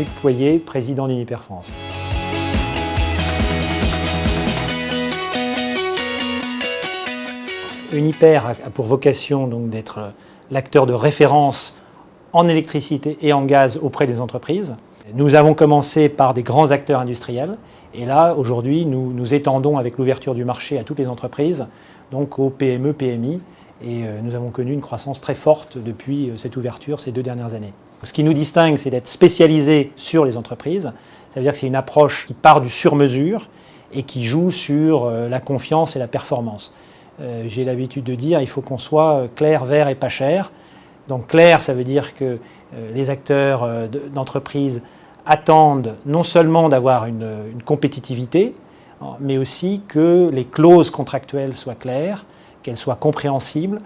Philippe Poirier, président d'Uniper France. Uniper a pour vocation donc d'être l'acteur de référence en électricité et en gaz auprès des entreprises. Nous avons commencé par des grands acteurs industriels et là, aujourd'hui, nous étendons avec l'ouverture du marché à toutes les entreprises, donc aux PME, PMI, et nous avons connu une croissance très forte depuis cette ouverture ces 2 dernières années. Ce qui nous distingue, c'est d'être spécialisé sur les entreprises. Ça veut dire que c'est une approche qui part du sur-mesure et qui joue sur la confiance et la performance. J'ai l'habitude de dire qu'il faut qu'on soit clair, vert et pas cher. Donc clair, ça veut dire que les acteurs d'entreprise attendent non seulement d'avoir une compétitivité, mais aussi que les clauses contractuelles soient claires, qu'elles soient compréhensibles,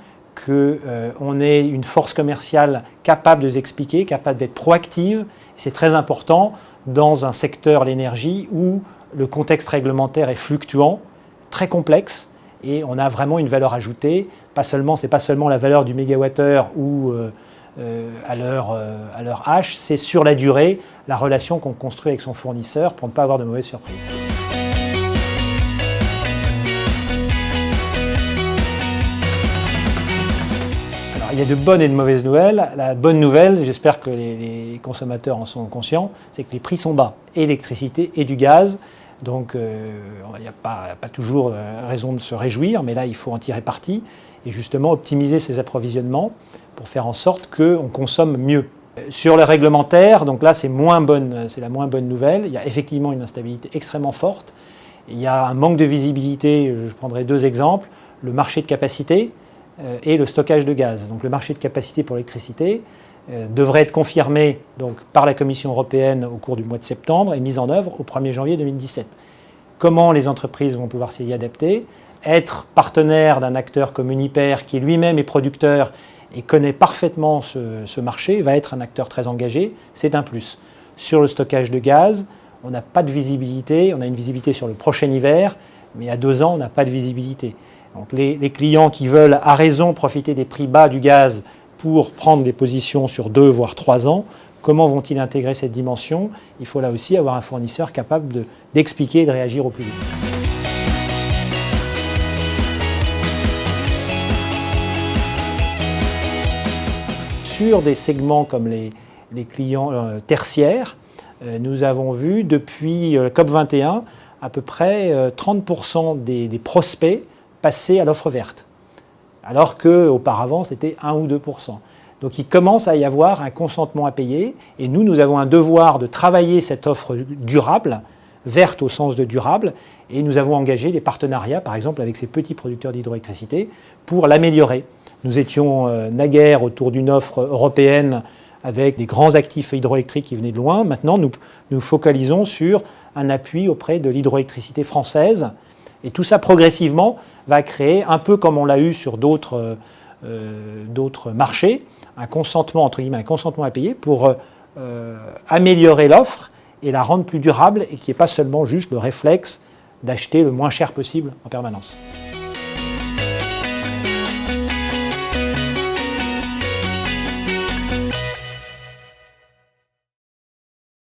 qu'on ait une force commerciale capable de s'expliquer, capable d'être proactive. C'est très important dans un secteur, l'énergie, où le contexte réglementaire est fluctuant, très complexe, et on a vraiment une valeur ajoutée. Ce n'est pas seulement la valeur du mégawattheure ou à l'heure H, c'est sur la durée, la relation qu'on construit avec son fournisseur pour ne pas avoir de mauvaises surprises. Alors, il y a de bonnes et de mauvaises nouvelles. La bonne nouvelle, j'espère que les consommateurs en sont conscients, c'est que les prix sont bas, et l'électricité et du gaz. Donc il n'y a pas toujours raison de se réjouir, mais là il faut en tirer parti et justement optimiser ses approvisionnements pour faire en sorte qu'on consomme mieux. Sur le réglementaire, donc là c'est la moins bonne nouvelle. Il y a effectivement une instabilité extrêmement forte. Il y a un manque de visibilité, je prendrai 2 exemples, le marché de capacité et le stockage de gaz. Donc le marché de capacité pour l'électricité devrait être confirmé donc, par la Commission européenne au cours du mois de septembre et mis en œuvre au 1er janvier 2017. Comment les entreprises vont pouvoir s'y adapter? Être partenaire d'un acteur comme Uniper qui lui-même est producteur et connaît parfaitement ce marché va être un acteur très engagé, c'est un plus. Sur le stockage de gaz, on n'a pas de visibilité, on a une visibilité sur le prochain hiver, mais à 2 ans, on n'a pas de visibilité. Donc les clients qui veulent à raison profiter des prix bas du gaz pour prendre des positions sur 2 voire 3 ans, comment vont-ils intégrer cette dimension? Il faut là aussi avoir un fournisseur capable d'expliquer et de réagir au plus vite. Sur des segments comme les clients tertiaires, nous avons vu depuis COP21 à peu près 30% des prospects passer à l'offre verte, alors qu'auparavant c'était 1 ou 2%. Donc il commence à y avoir un consentement à payer et nous avons un devoir de travailler cette offre durable, verte au sens de durable, et nous avons engagé des partenariats, par exemple avec ces petits producteurs d'hydroélectricité, pour l'améliorer. Nous étions naguère autour d'une offre européenne avec des grands actifs hydroélectriques qui venaient de loin. Maintenant, nous focalisons sur un appui auprès de l'hydroélectricité française. Et tout ça, progressivement, va créer, un peu comme on l'a eu sur d'autres marchés, un consentement, entre guillemets, un consentement à payer pour améliorer l'offre et la rendre plus durable et qui n'est pas seulement juste le réflexe d'acheter le moins cher possible en permanence.